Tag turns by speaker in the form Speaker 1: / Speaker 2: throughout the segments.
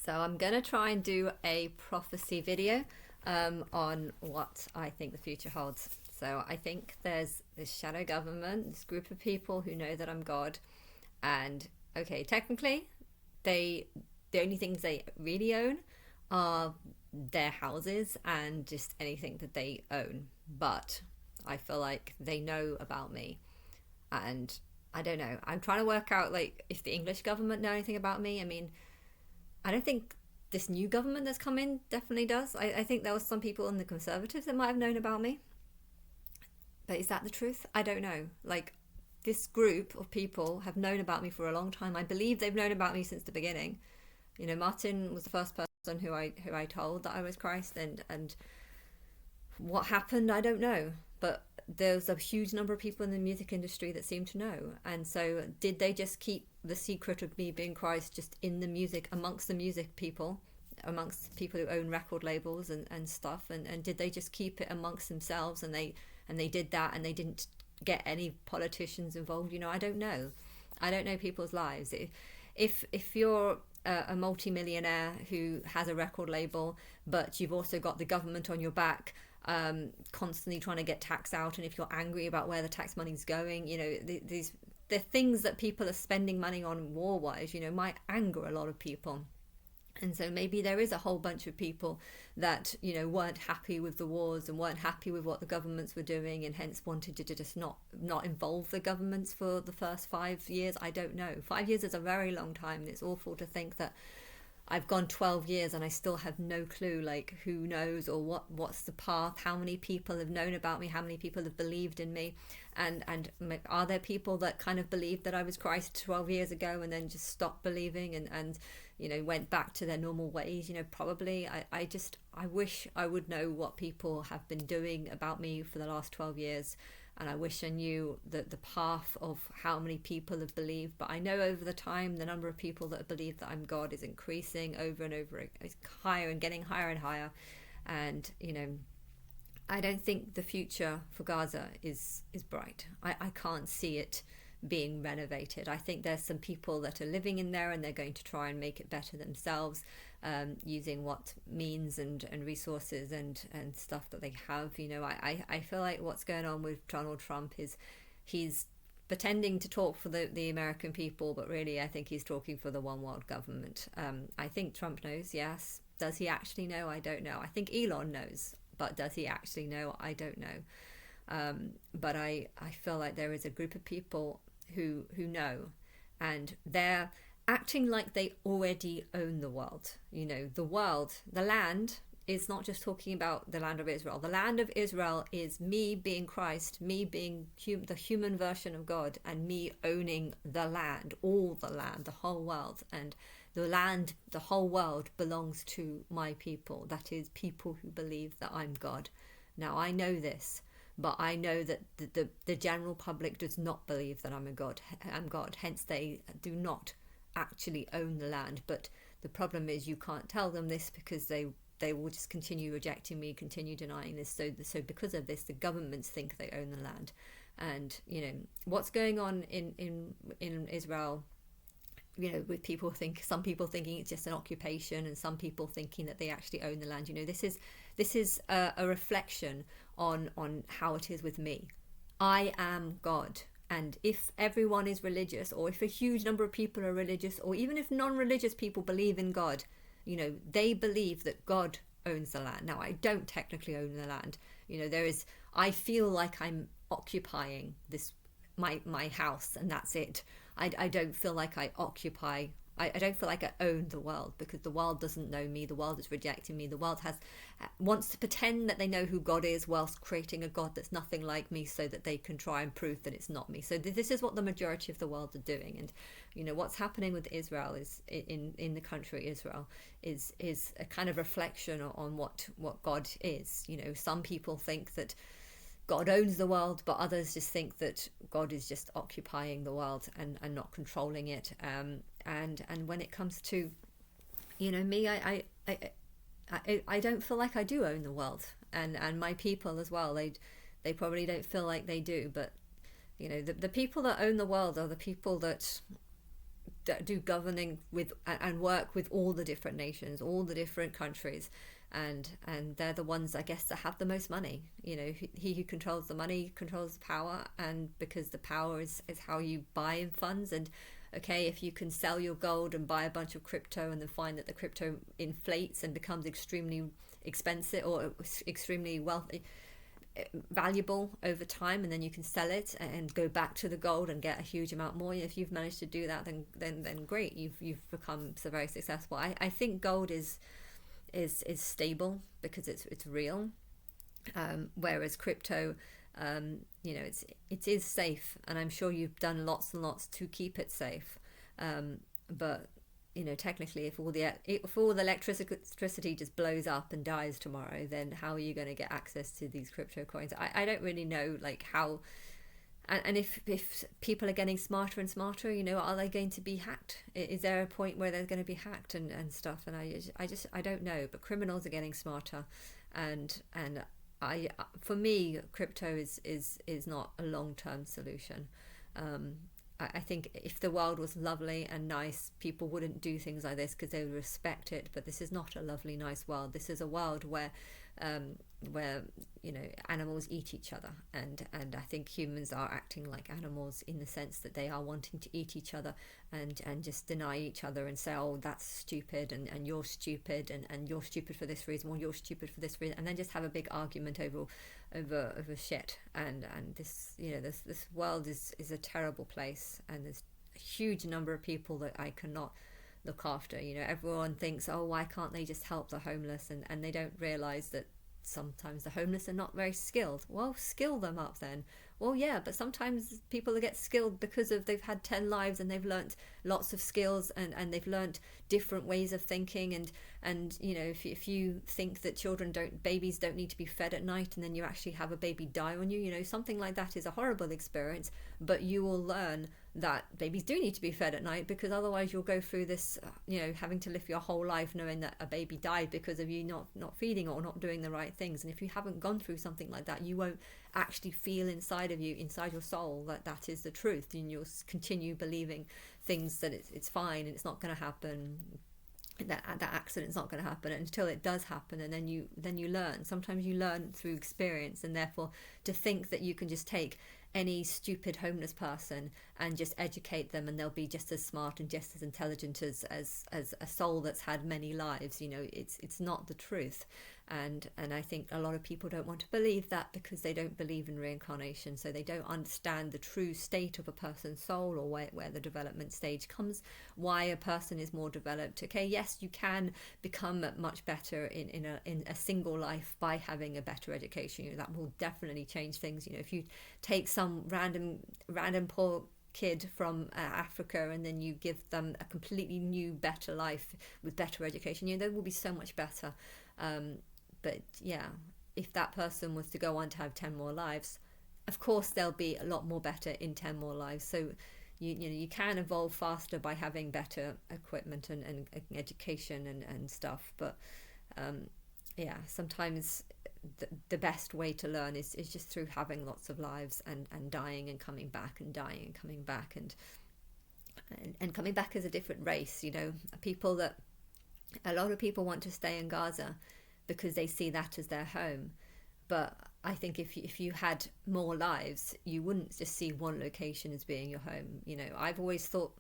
Speaker 1: So I'm going to try and do a prophecy video on what I think the future holds. So I think there's this shadow government, this group of people who know that I'm God, and okay, technically, they the only things they really own are their houses and just anything that they own. But I feel like they know about me, and I don't know. I'm trying to work out like if the English government know anything about me. I mean, I don't think this new government that's come in definitely does. I think there was some people in the Conservatives that might have known about me. But is that the truth? I don't know. Like, this group of people have known about me for a long time. I believe they've known about me since the beginning. You know, Martin was the first person who I told that I was Christ, and what happened, I don't know. But there's a huge number of people in the music industry that seem to know. And so, did they just keep the secret of me being Christ just in the music, amongst the music people, amongst people who own record labels and stuff? And did they just keep it amongst themselves? And they did that, and they didn't get any politicians involved? You know, I don't know. I don't know people's lives. If you're a multimillionaire who has a record label, but you've also got the government on your back, constantly trying to get tax out, and if you're angry about where the tax money's going, you know, these the things that people are spending money on war-wise, you know, might anger a lot of people. And so maybe there is a whole bunch of people that, you know, weren't happy with the wars and weren't happy with what the governments were doing, and hence wanted to just not involve the governments for the first 5 years. I don't know. 5 years is a very long time, and it's awful to think that I've gone 12 years and I still have no clue, like, who knows, or what's the path, how many people have known about me, how many people have believed in me, and are there people that kind of believed that I was Christ 12 years ago and then just stopped believing and you know, went back to their normal ways? You know, probably. I wish I would know what people have been doing about me for the last 12 years, and I wish I knew the path of how many people have believed. But I know over the time, the number of people that believe that I'm God is increasing over and over. It's higher and getting higher and higher. And, you know, I don't think the future for Gaza is bright. I can't see it being renovated. I think there's some people that are living in there, and they're going to try and make it better themselves, using what means and resources and stuff that they have. You know, I feel like what's going on with Donald Trump is he's pretending to talk for the American people, but really I think he's talking for the one world government. I think Trump knows, yes. Does he actually know? I don't know. I think Elon knows, but does he actually know? I don't know. But I feel like there is a group of people who know, and they're acting like they already own the world. You know, the world, the land is not just talking about the land of Israel. The land of Israel is me being Christ, me being the human version of God, and me owning the land, all the land, the whole world. And the land, the whole world belongs to my people. That is, people who believe that I'm God. Now, I know this, but I know that the general public does not believe that I'm God. Hence, they do not actually own the land. But the problem is, you can't tell them this, because they will just continue rejecting me, continue denying this. So because of this, the governments think they own the land. And, you know, what's going on in Israel, you know, with some people thinking it's just an occupation, and some people thinking that they actually own the land. You know, this is a reflection on how it is with me. I am God. And if everyone is religious, or if a huge number of people are religious, or even if non-religious people believe in God, you know, they believe that God owns the land. Now, I don't technically own the land. You know, I feel like I'm occupying my house, and that's it. I don't feel like I occupy. I don't feel like I own the world, because the world doesn't know me. The world is rejecting me. The world wants to pretend that they know who God is, whilst creating a God that's nothing like me, so that they can try and prove that it's not me. So this is what the majority of the world are doing. And, you know, what's happening with Israel is in the country Israel is a kind of reflection on what God is. You know, some people think that God owns the world, but others just think that God is just occupying the world and not controlling it. And when it comes to, you know, me, I don't feel like I do own the world, and my people as well. They probably don't feel like they do, but, you know, the people that own the world are the people that do governing with and work with all the different nations, all the different countries, and they're the ones, I guess, that have the most money. You know, he who controls the money controls the power, and because the power is how you buy in funds. And okay, if you can sell your gold and buy a bunch of crypto and then find that the crypto inflates and becomes extremely expensive or extremely wealthy, valuable over time, and then you can sell it and go back to the gold and get a huge amount more. If you've managed to do that, then great, you've become so very successful. I think gold is stable because it's real, whereas crypto, you know, it is safe, and I'm sure you've done lots and lots to keep it safe, but you know, technically, if all the electricity just blows up and dies tomorrow, then how are you going to get access to these crypto coins? I don't really know, like, how, and if people are getting smarter and smarter, you know, are they going to be hacked? Is there a point where they're going to be hacked and stuff? And I don't know. But criminals are getting smarter, and for me, crypto is not a long-term solution. I think if the world was lovely and nice, people wouldn't do things like this because they would respect it. But this is not a lovely, nice world. This is a world where you know, animals eat each other, and I think humans are acting like animals in the sense that they are wanting to eat each other and just deny each other and say, oh, that's stupid, and you're stupid, and you're stupid for this reason, or you're stupid for this reason, and then just have a big argument over shit. And this, you know, this world is a terrible place, and there's a huge number of people that I cannot look after. You know, everyone thinks, oh, why can't they just help the homeless, and they don't realize that sometimes the homeless are not very skilled. Well, skill them up then. Well, yeah, but sometimes people get skilled because they've had 10 lives and they've learnt lots of skills, and they've learnt different ways of thinking, and you know, if you think that babies don't need to be fed at night, and then you actually have a baby die on you, you know, something like that is a horrible experience, but you will learn that babies do need to be fed at night, because otherwise you'll go through this, you know, having to live your whole life knowing that a baby died because of you not feeding or not doing the right things. And if you haven't gone through something like that, you won't actually feel inside your soul, that is the truth, and you'll continue believing things that it's fine and it's not going to happen, that accident's not going to happen until it does happen. And then you learn. Sometimes you learn through experience, and therefore to think that you can just take any stupid homeless person and just educate them and they'll be just as smart and just as intelligent as a soul that's had many lives, you know, it's not the truth. And I think a lot of people don't want to believe that because they don't believe in reincarnation, so they don't understand the true state of a person's soul, or where the development stage comes, why a person is more developed. Okay, yes, you can become much better in a single life by having a better education. You know, that will definitely change things. You know, if you take some random poor kid from Africa and then you give them a completely new, better life with better education, you know, they will be so much better. But yeah, if that person was to go on to have 10 more lives, of course they'll be a lot more better in 10 more lives. So you know, you can evolve faster by having better equipment and education and stuff. But yeah, sometimes the best way to learn is just through having lots of lives and dying and coming back, and dying and coming back, and coming back as a different race. You know, a lot of people want to stay in Gaza because they see that as their home. But I think if you had more lives, you wouldn't just see one location as being your home. You know, I've always thought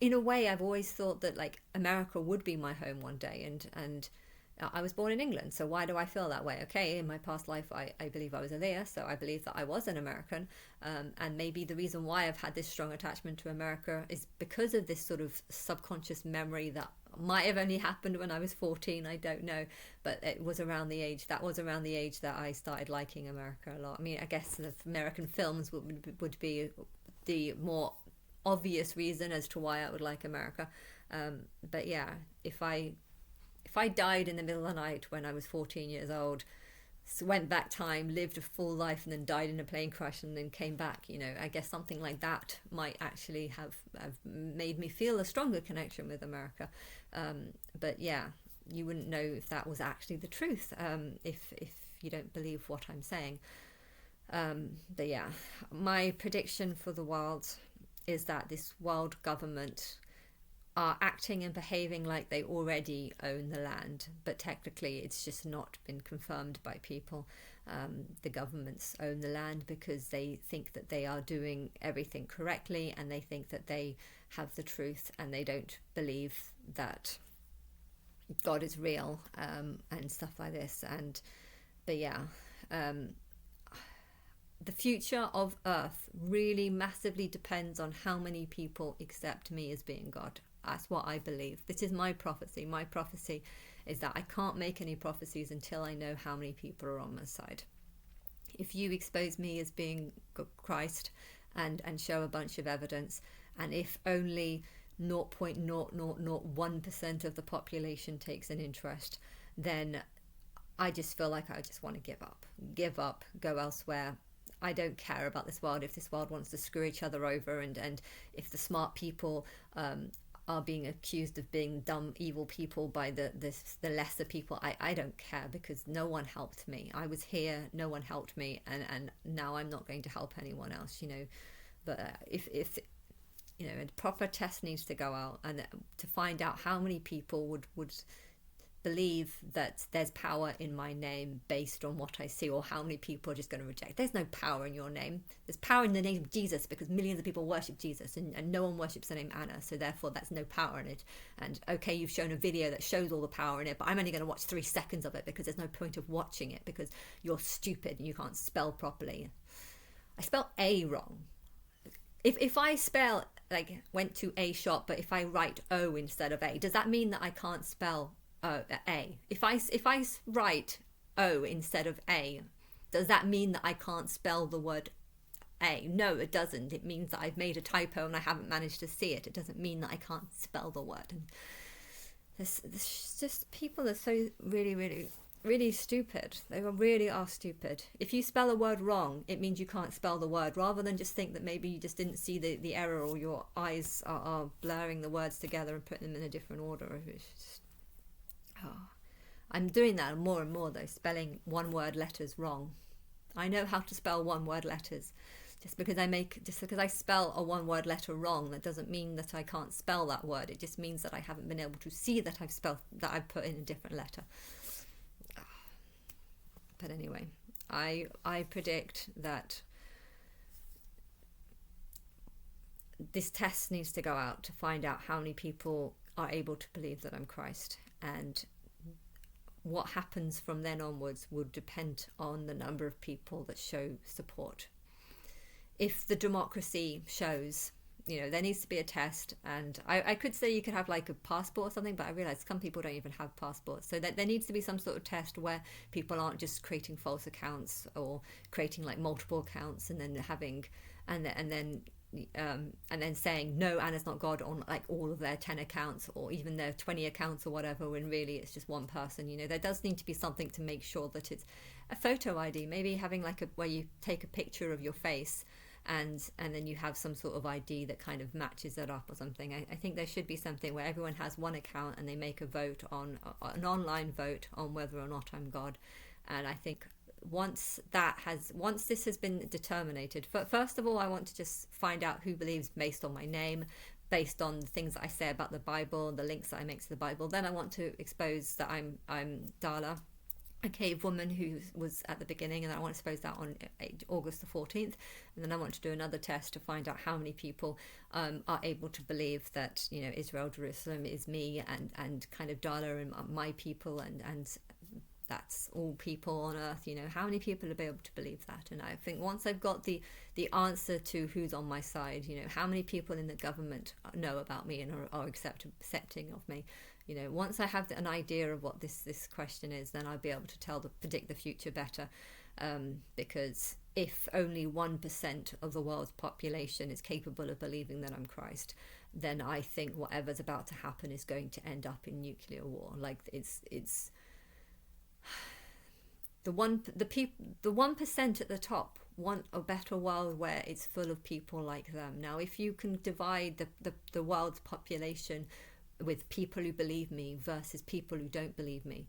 Speaker 1: that like America would be my home one day, and I was born in England, so why do I feel that way? Okay, in my past life, I believe I was a Leah, so I believe that I was an American, and maybe the reason why I've had this strong attachment to America is because of this sort of subconscious memory that might have only happened when I was 14, I don't know, but it was around the age that I started liking America a lot. I mean, I guess the American films would be the more obvious reason as to why I would like America, but yeah, if I died in the middle of the night when I was 14 years old, went back time, lived a full life, and then died in a plane crash and then came back, you know, I guess something like that might actually have made me feel a stronger connection with America. But yeah, you wouldn't know if that was actually the truth, if you don't believe what I'm saying. But yeah, my prediction for the world is that this world government are acting and behaving like they already own the land, but technically it's just not been confirmed by people. The governments own the land because they think that they are doing everything correctly, and they think that they have the truth, and they don't believe that God is real, and stuff like this. But yeah, the future of Earth really massively depends on how many people accept me as being God. That's what I believe. This is my prophecy. My prophecy is that I can't make any prophecies until I know how many people are on my side. If you expose me as being Christ and show a bunch of evidence, and if only 0.0001% of the population takes an interest, then I just feel like I just want to give up, go elsewhere. I don't care about this world. If this world wants to screw each other over, and if the smart people are being accused of being dumb, evil people by the lesser people, I don't care, because no one helped me. I was here, no one helped me, and now I'm not going to help anyone else, But if a proper test needs to go out, and to find out how many people would believe that there's power in my name based on what I see, or how many people are just going to reject. There's no power in your name. There's power in the name of Jesus, because millions of people worship Jesus, and no one worships the name Anna, so therefore that's no power in it. And okay, you've shown a video that shows all the power in it, but I'm only going to watch 3 seconds of it, because there's no point of watching it, because you're stupid and you can't spell properly. I spell A wrong. If I spell, like, went to a shop, but if I write O instead of A, does that mean that I can't spell A? If I write O instead of A, does that mean that I can't spell the word A? No, it doesn't. It means that I've made a typo and I haven't managed to see it. It doesn't mean that I can't spell the word. And this just, people are so really, really, really stupid. They really are stupid. If you spell a word wrong, it means you can't spell the word, rather than just think that maybe you just didn't see the error, or your eyes are blurring the words together and putting them in a different order. It's just, I'm doing that more and more, though, spelling one-word letters wrong. I know how to spell one-word letters. Just because I spell a one-word letter wrong, that doesn't mean that I can't spell that word. It just means that I haven't been able to see that I've put in a different letter. But anyway, I predict that this test needs to go out to find out how many people are able to believe that I'm Christ, and what happens from then onwards would depend on the number of people that show support. If the democracy shows, there needs to be a test, and I could say you could have like a passport or something, but I realize some people don't even have passports, so that there needs to be some sort of test where people aren't just creating false accounts, or creating like multiple accounts, and then having and then saying no, Anna's not God on like all of their 10 accounts, or even their 20 accounts or whatever, when really it's just one person. There does need to be something to make sure that it's a photo ID, maybe having like where you take a picture of your face, and then you have some sort of ID that kind of matches that up or something. I think there should be something where everyone has one account and they make a vote on an online vote on whether or not I'm God. And I think once this has been determined, first of all, I want to just find out who believes based on my name, based on the things that I say about the Bible, the links that I make to the Bible. Then I want to expose that I'm Darla, a cave woman who was at the beginning, and I want to expose that on August the 14th. And then I want to do another test to find out how many people are able to believe that Israel, Jerusalem is me, and kind of Darla and my people, and that's all people on earth. How many people will be able to believe that? And I think once I've got the answer to who's on my side, how many people in the government know about me and are accepting of me, once I have an idea of what this question is, then I'll be able to predict the future better. Because if only 1% of the world's population is capable of believing that I'm Christ, then I think whatever's about to happen is going to end up in nuclear war. Like it's the 1% at the top want a better world where it's full of people like them. Now, if you can divide the world's population with people who believe me versus people who don't believe me,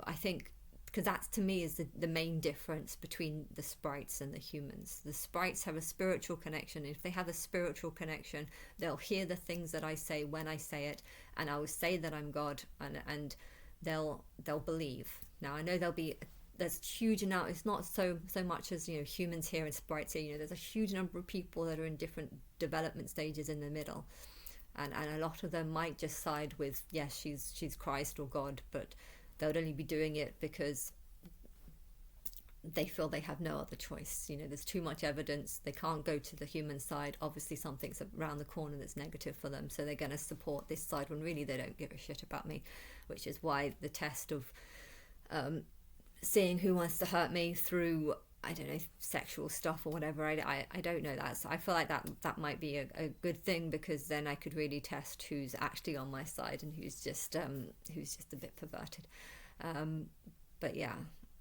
Speaker 1: I think because that's to me is the main difference between the sprites and the humans. The sprites have a spiritual connection. If they have a spiritual connection, they'll hear the things that I say when I say it, and I will say that I'm God, and they'll believe. Now I know there's huge amount. It's not so much as, you know, humans here and sprites here. You know, there's a huge number of people that are in different development stages in the middle, and a lot of them might just side with, yes, she's Christ or God, but they'll only be doing it because they feel they have no other choice. You know, there's too much evidence. They can't go to the human side. Obviously something's around the corner that's negative for them, so they're going to support this side when really they don't give a shit about me, which is why the test of seeing who wants to hurt me through, I don't know, sexual stuff or whatever, I don't know that. So I feel like that might be a good thing, because then I could really test who's actually on my side and who's just a bit perverted. But yeah,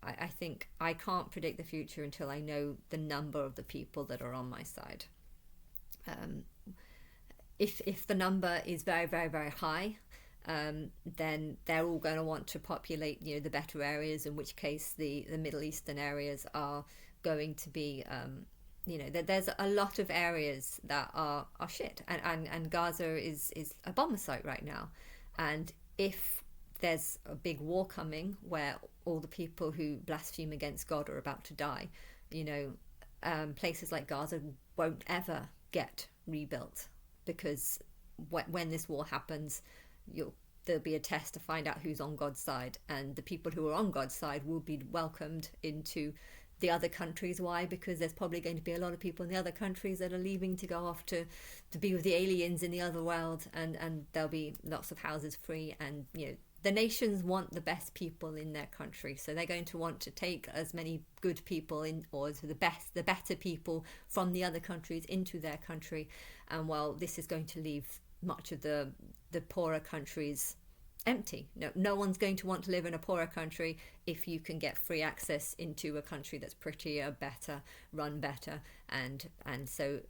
Speaker 1: I think I can't predict the future until I know the number of the people that are on my side. If the number is very, very, very high, then they're all going to want to populate, you know, the better areas, in which case the Middle Eastern areas are going to be, you know, there's a lot of areas that are shit, and Gaza is a bomber site right now. And if there's a big war coming where all the people who blaspheme against God are about to die, you know, places like Gaza won't ever get rebuilt, because when this war happens, there'll be a test to find out who's on God's side, and the people who are on God's side will be welcomed into the other countries. Why? Because there's probably going to be a lot of people in the other countries that are leaving to go off to be with the aliens in the other world, and there'll be lots of houses free, and, you know, the nations want the best people in their country, so they're going to want to take as many good people in, or the better people from the other countries into their country. And well, this is going to leave much of the poorer countries empty. No one's going to want to live in a poorer country if you can get free access into a country that's prettier, better, run better. And so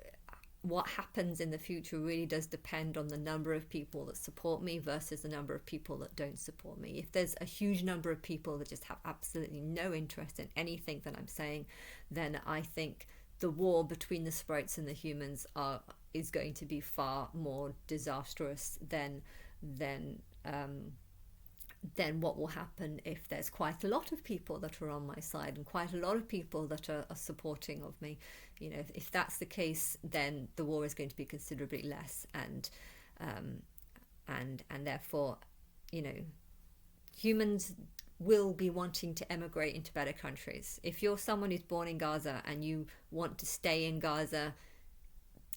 Speaker 1: what happens in the future really does depend on the number of people that support me versus the number of people that don't support me. If there's a huge number of people that just have absolutely no interest in anything that I'm saying, then I think the war between the sprites and the humans is going to be far more disastrous than what will happen if there's quite a lot of people that are on my side and quite a lot of people that are supporting of me. You know, if that's the case, then the war is going to be considerably less, and therefore, you know, humans will be wanting to emigrate into better countries. If you're someone who's born in Gaza and you want to stay in Gaza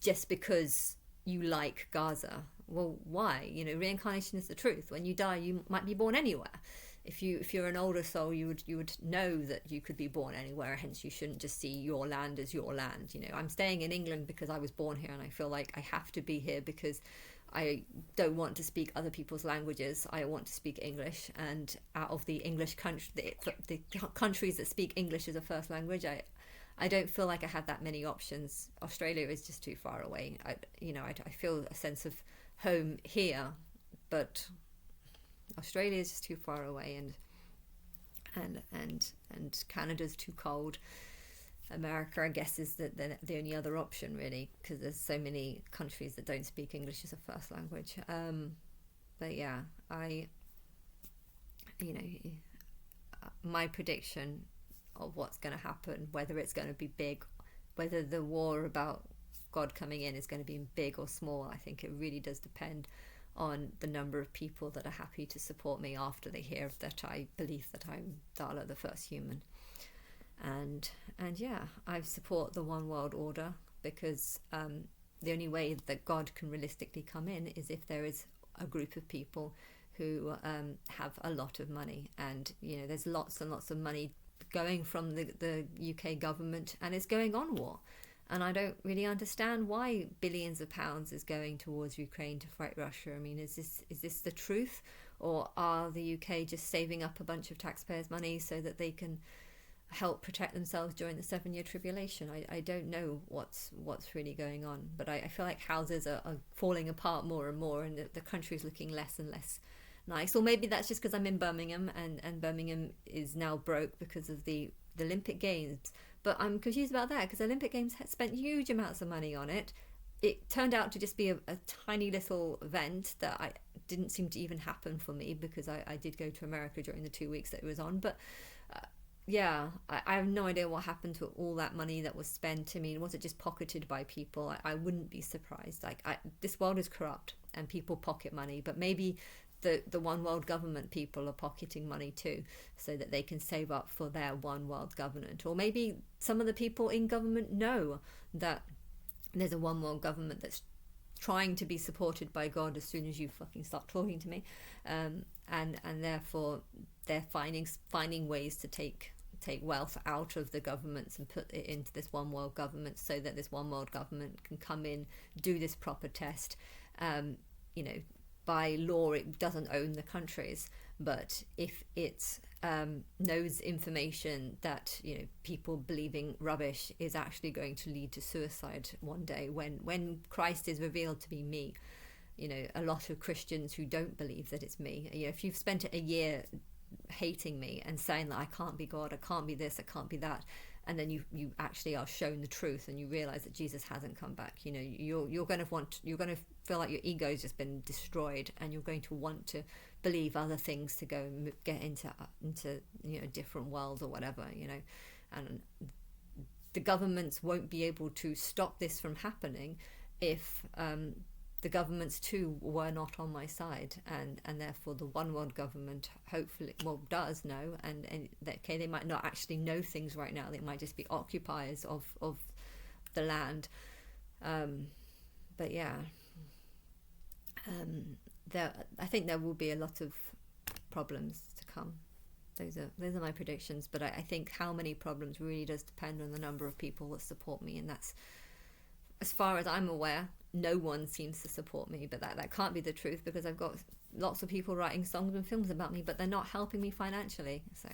Speaker 1: just because you like Gaza, well, why? You know, reincarnation is the truth. When you die, you might be born anywhere. If you're an older soul, you would know that you could be born anywhere. Hence, you shouldn't just see your land as your land. You know, I'm staying in England because I was born here, and I feel like I have to be here because I don't want to speak other people's languages. I want to speak English, and out of the English country, the countries that speak English as a first language, I don't feel like I have that many options. Australia is just too far away. I feel a sense of home here, but Australia is just too far away, and Canada's too cold. America, I guess, is the only other option, really, because there's so many countries that don't speak English as a first language. But yeah, my prediction of what's going to happen, whether it's going to be big, whether the war about God coming in is going to be big or small, I think it really does depend on the number of people that are happy to support me after they hear that I believe that I'm Dala, the first human. And yeah, I support the one world order, because the only way that God can realistically come in is if there is a group of people who have a lot of money. And, you know, there's lots and lots of money going from the UK government, and it's going on war. And I don't really understand why billions of pounds is going towards Ukraine to fight Russia. I mean, is this the truth, or are the UK just saving up a bunch of taxpayers' money so that they can help protect themselves during the 7-year tribulation? I don't know what's really going on, but I feel like houses are falling apart more and more, and the country's looking less and less nice. Or maybe that's just because I'm in Birmingham, and Birmingham is now broke because of the Olympic Games. But I'm confused about that because Olympic Games had spent huge amounts of money on it. It turned out to just be a tiny little event that I didn't seem to even happen for me because I did go to America during the 2 weeks that it was on. But yeah, I have no idea what happened to all that money that was spent. I mean, was it just pocketed by people? I wouldn't be surprised. This world is corrupt and people pocket money, but maybe the one world government people are pocketing money too, so that they can save up for their one world government. Or maybe some of the people in government know that there's a one world government that's trying to be supported by God as soon as you fucking start talking to me, and therefore they're finding ways to take wealth out of the governments and put it into this one world government, so that this one world government can come in, do this proper test. You know, by law it doesn't own the countries, but if it knows information that, you know, people believing rubbish is actually going to lead to suicide one day, when Christ is revealed to be me. You know, a lot of Christians who don't believe that it's me, you know, if you've spent a year hating me and saying that I can't be God, I can't be this, I can't be that, and then you actually are shown the truth and you realize that Jesus hasn't come back, you know, you're going to feel like your ego has just been destroyed, and you're going to want to believe other things to go and get into you know, different world or whatever, you know. And the governments won't be able to stop this from happening if the governments too were not on my side, and therefore the one world government hopefully does know, and okay, they might not actually know things right now, they might just be occupiers of the land, but yeah, I think there will be a lot of problems to come. Those are my predictions, but I think how many problems really does depend on the number of people that support me, and that's, as far as I'm aware, no one seems to support me. But that can't be the truth, because I've got lots of people writing songs and films about me, but they're not helping me financially. So